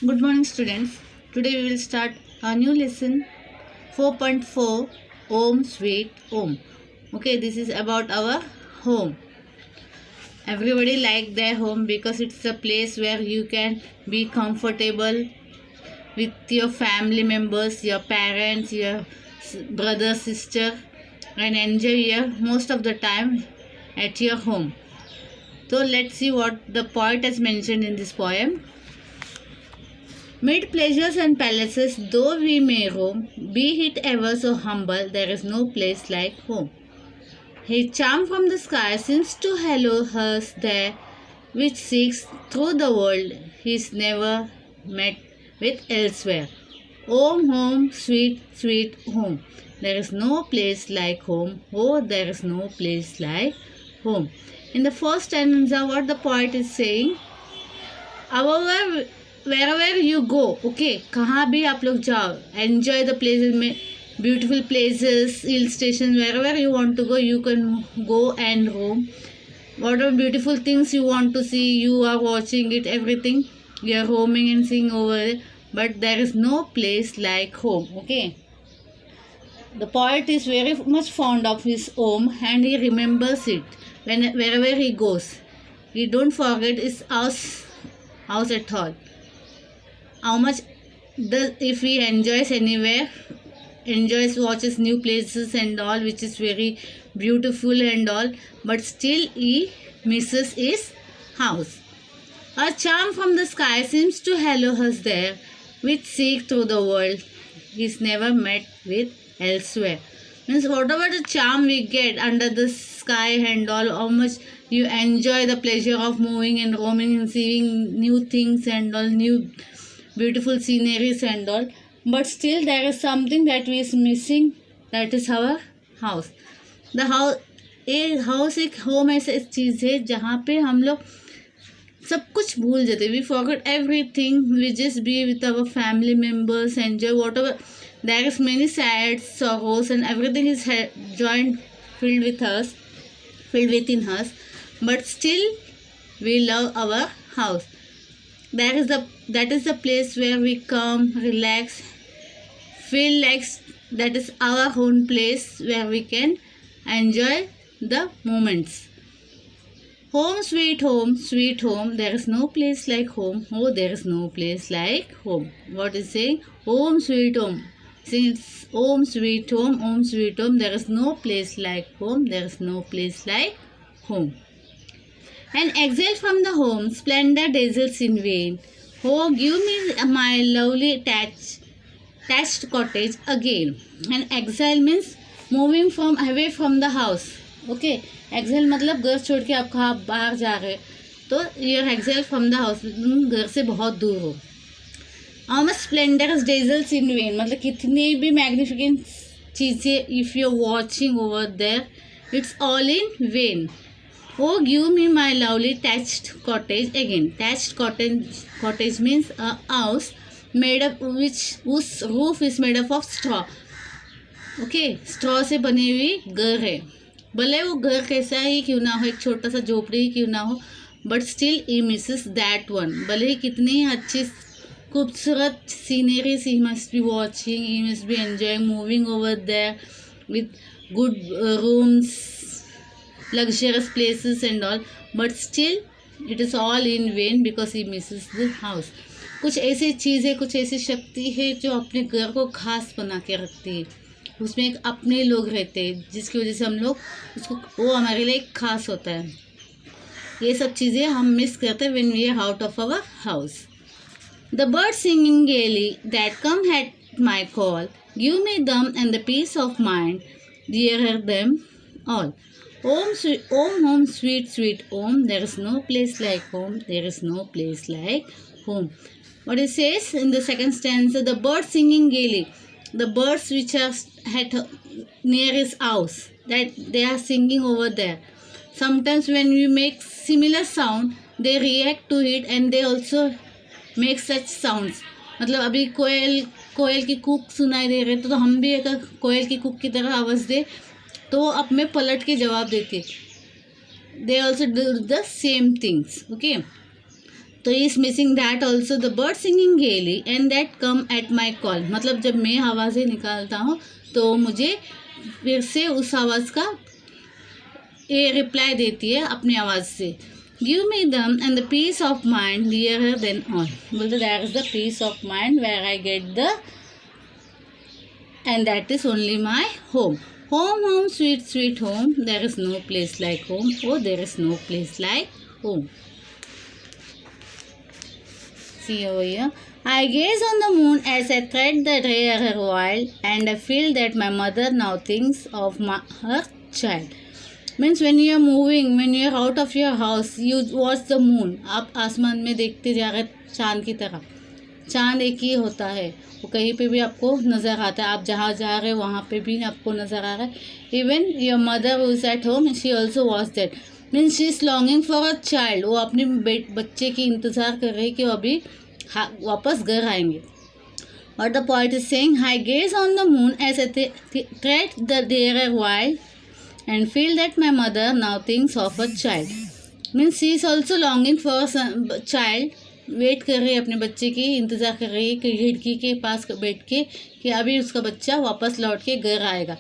Good morning, students. Today we will start a new lesson 4.4 Om Sweet Om. Okay, this is about our home. Everybody like their home because it's a place where you can be comfortable with your family members, your parents, your brother, sister, and enjoy your most of the time at your home. So let's see what the poet has mentioned in this poem. Mid pleasures and palaces, though we may roam, be it ever so humble, there is no place like home. His charm from the sky seems to hallow us there, which seeks through the world he's never met with elsewhere. Home, sweet, sweet home. There is no place like home. Oh, there is no place like home. In the first stanza, what the poet is saying, however wherever you go, okay, कहाँ भी आप लोग जाओ, enjoy the places में, beautiful places, hill station, wherever you want to go, you can go and roam. Whatever beautiful things you want to see, you are watching it, everything, you are roaming and seeing over it, but there is no place like home. Okay, the poet is very much fond of his home and he remembers it wherever he goes. He don't forget his house at all. How much does, if he enjoys anywhere, enjoys, watches new places and all, which is very beautiful and all, but still he misses his house. A charm from the sky seems to hallow us there, which seek through the world is never met with elsewhere. Means whatever the charm we get under the sky and all, how much you enjoy the pleasure of moving and roaming and seeing new things and all, new beautiful sceneries and all, but still there is something that is missing, that is our house. The house एक home ऐसी चीज़ है जहाँ पे हम लोग सब कुछ भूल जाते, we forget everything, we just be with our family members, enjoy whatever, there is many sad sorrows and everything is joined, filled within us, but still we love our house. That is the place where we come, relax, feel like that is our own place where we can enjoy the moments. Home, sweet home, sweet home. There is no place like home. Oh, there is no place like home. What is saying? Home, sweet home. Since home, sweet home, home, sweet home. There is no place like home. There is no place like home. And exile from the home, splendor dazzles in vain. Oh, give me my lovely thatched cottage again. And exile means moving from away from the house. Okay, exile मतलब घर छोड़ के आप कहाँ बाहर जा रहे, तो you're exile from the house, घर से बहुत दूर हो. How much splendorous dazzles in vain, मतलब कितनी भी मैग्निफिकेंट चीज़ें if you're watching over there, it's all in vain. Oh, give me my lovely thatched cottage again. Thatched cottage means a house made up whose roof is made up of straw. Okay, straw से बनी हुई घर है. भले वो घर कैसा ही क्यों ना हो, एक छोटा सा झोपड़ी ही क्यों ना हो, but still he misses that one. भले ही कितनी अच्छी खूबसूरत sceneries he must be watching, he must be enjoying, moving over there with good rooms, luxurious places and all, but still it is all in vain because he misses the house. कुछ ऐसी चीज़ें, कुछ ऐसी शक्ति है जो अपने घर को खास बना के रखती है, उसमें एक अपने लोग रहते हैं जिसकी वजह से हम लोग उसको, वो हमारे लिए एक खास होता है. ये सब चीज़ें हम मिस करते हैं when we are out of our house. The birds singing gaily that come at my call, give me them and the peace of mind, dearer them all. Home, home, sweet, sweet home. There is no place like home. There is no place like home. What it says in the second stanza, the birds singing gaily. The birds which are at near his house, that they are singing over there. Sometimes when we make similar sound, they react to it and they also make such sounds. मतलब अभी कोयल की कूक सुनाई दे रहे, तो हम भी अगर कोयल की कूक की तरह आवाज़ दे तो अब मैं पलट के जवाब देती. They also do the same things. Okay, तो is missing that also the bird singing gaily and that come at my call, मतलब जब मैं आवाज़ें निकालता हूँ तो मुझे फिर से उस आवाज़ का ये रिप्लाई देती है अपनी आवाज़ से. Give me them and the peace of mind dearer than all, बोलते that is the peace of mind where I get the and that is only my home. Home, home, sweet, sweet home. There is no place like home. Oh, there is no place like home. See over here. I gaze on the moon as I thread the rare wild, and I feel that my mother now thinks of her child. Means when you are moving, when you are out of your house, you watch the moon. आप आसमान में देखते जा रहे चांद की तरह. चांद एक ही होता है, वो कहीं पे भी आपको नज़र आता है. आप जहाँ जा रहे हो वहाँ पे भी आपको नज़र आ रहा है. Even your mother is at home, she also watch that. Means she is longing for a child. वो अपने बच्चे की इंतज़ार कर रही है कि वो अभी वापस घर आएंगे. और the point is saying I gaze on the moon as a thread the there wild and feel that my mother now thinks of a child. Means she is also longing for child. Wait कर रही है, अपने बच्चे की इंतज़ार कर रही है कि खिड़की के पास बैठ के कि अभी उसका बच्चा वापस लौट के घर आएगा.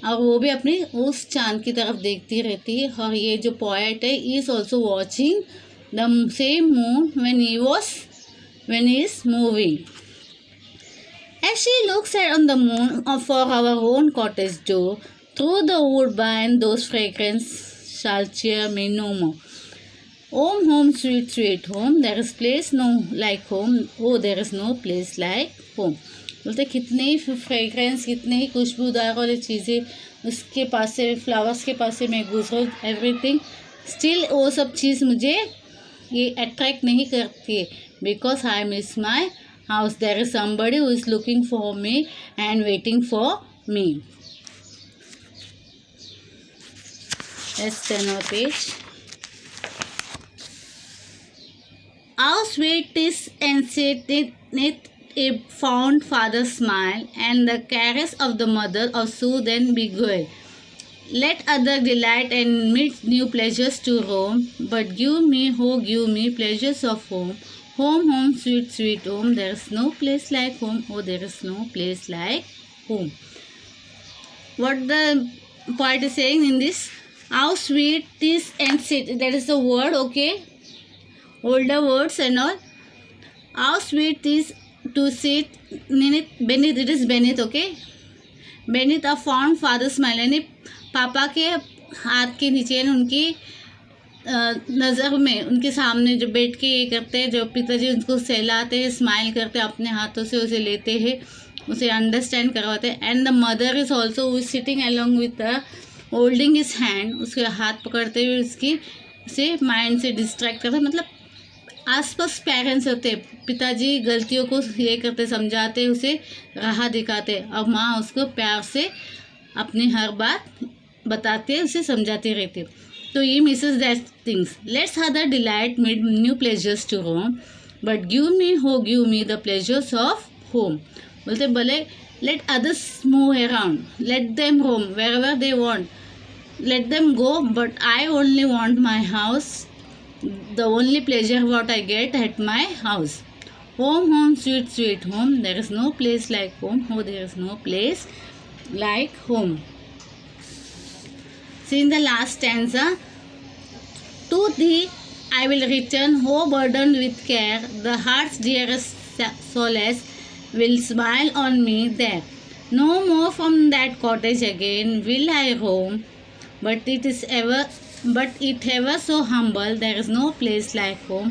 और वो भी अपनी उस चांद की तरफ देखती रहती है. और ये जो पोएट है is also watching the same moon when he is moving. As she looks on the moon for our own cottage door, through the woodbine those fragrances shall cheer me no more. Home, home, sweet, sweet home. There is place no like home. Oh, there is no place like home. बोलते कितने ही fragrance, कितने ही खुशबूदार वाली चीज़ें उसके पास से, flowers के पास से मैं गुजरूँ, एवरीथिंग, स्टिल वो सब चीज़ मुझे ये अट्रैक्ट नहीं करती है. Because I miss my house. There is somebody who is looking for me and waiting for me. Let's turn our page. How sweet is enchanted a fond father's smile, and the caress of the mother of soothe and beguile. Let other delight and meet new pleasures to roam, but give me, oh give me, pleasures of home. Home, home, sweet, sweet home. There is no place like home. Oh, there is no place like home. What the poet is saying in this? How sweet is enchanted. That is the word, okay? Older words and all. How sweet is to sit beneath, it is beneath, okay? Beneath a fond father's smile. यानी पापा के हाथ के नीचे, यानी उनकी नज़र में, उनके सामने जो बैठ के ये करते हैं, जो पिताजी उनको सहलाते हैं, स्माइल करते हैं, अपने हाथों से उसे लेते हैं, उसे अंडरस्टैंड करवाते हैं. And the mother is also sitting along with holding his hand. उसके हाथ पकड़ते हुए उसकी उसे माइंड से डिस्ट्रैक्ट करते, मतलब आसपास पेरेंट्स होते, पिताजी गलतियों को ये करते, समझाते, उसे राह दिखाते, और माँ उसको प्यार से अपनी हर बात बताते, उसे समझाते रहते. तो ये misses that things. Let's other delight meet new pleasures to roam, but give me the pleasures of home. बोलते भले let others move around, let them roam wherever they want, let them go, but I only want my house. The only pleasure what I get at my house. Home, home, sweet, sweet home. There is no place like home. Oh, there is no place like home. See in the last stanza. To thee I will return, oh burdened with care. The heart's dearest solace will smile on me there. No more from that cottage again will I roam. But it ever so humble, there is no place like home.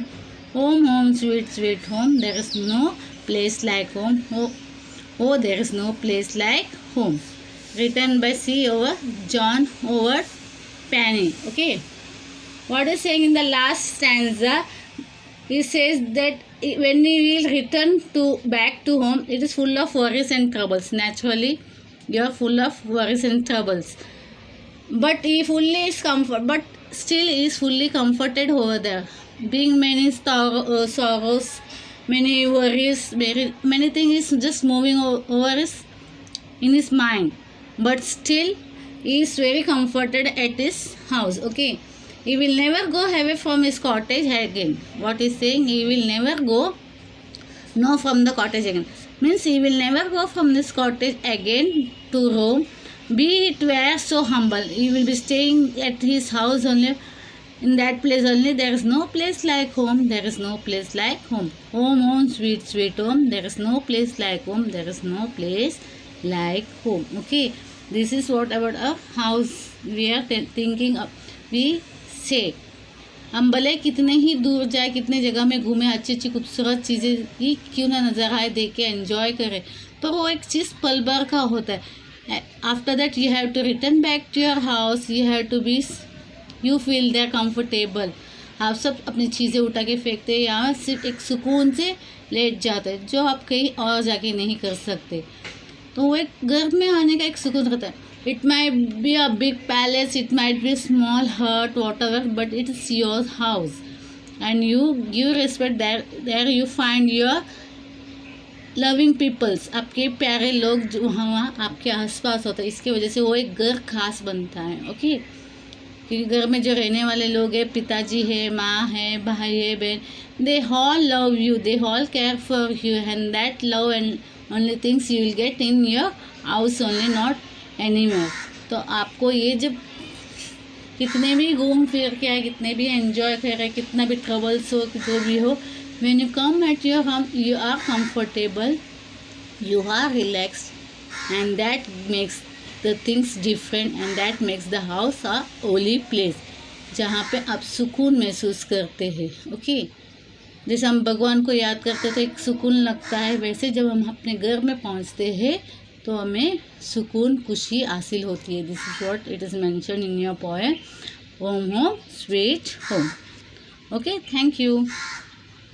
Home, home, sweet, sweet home. There is no place like home. Oh, there is no place like home. Written by C. John Howard Penney. Okay. What is saying in the last stanza? He says that when we will return back to home, it is full of worries and troubles. Naturally, you are full of worries and troubles. But he fully is but still he is fully comforted over there. Being many sorrows, many worries, many things is just moving over in his mind. But still he is very comforted at his house. Okay. He will never go away from his cottage again. What is saying? He will never go no from the cottage again. Means he will never go from this cottage again to Rome. Be it where so humble. He will be staying at his house only. In that place only. There is no place like home. There is no place like home. Home, home, sweet, sweet home. There is no place like home. There is no place like home. Okay. This is what about a house we are thinking of. We say हम भले कितने ही दूर जाए, कितने जगह में घूमें, अच्छी अच्छी खूबसूरत चीज़ें ही क्यों ना नज़र आए, देखे, एंजॉय करें, पर वो एक चीज़ पल भर का होता है. After that you have to return back to your house. You have to be, you feel there comfortable. आप सब अपनी चीज़ें उठा के फेंकते हैं, यहाँ सिर्फ एक सुकून से लेट जाते हैं, जो आप कहीं और जाके नहीं कर सकते. तो वो एक घर में आने का एक सुकून रहता है. It might be a big palace, it might be a small hut, whatever, but it is your house. And you give respect there. There you find your loving peoples. आपके प्यारे लोग जो वहाँ आपके आसपास होते हैं. इसकी वजह से वो एक घर खास बनता है. ओके. क्योंकि घर में जो रहने वाले लोग हैं, पिताजी है, माँ है, भाई है, बहन, they all love you, they all care for you, and that love and only things you will get in your house only, not anymore. तो आपको ये जब कितने भी घूम फिर के आए, कितने भी एंजॉय करें, कितना भी ट्रबल्स हो, जो भी हो, when you come at your home you are comfortable, you are relaxed, and that makes the things different, and that makes the house a holy place, जहाँ पे आप सुकून महसूस करते हैं. ओके. जैसे हम भगवान को याद करते तो एक सुकून लगता है, वैसे जब हम अपने घर में पहुँचते हैं तो हमें सुकून, खुशी हासिल होती है. This is what it is mention in your poem, home home sweet home. Okay. Thank you.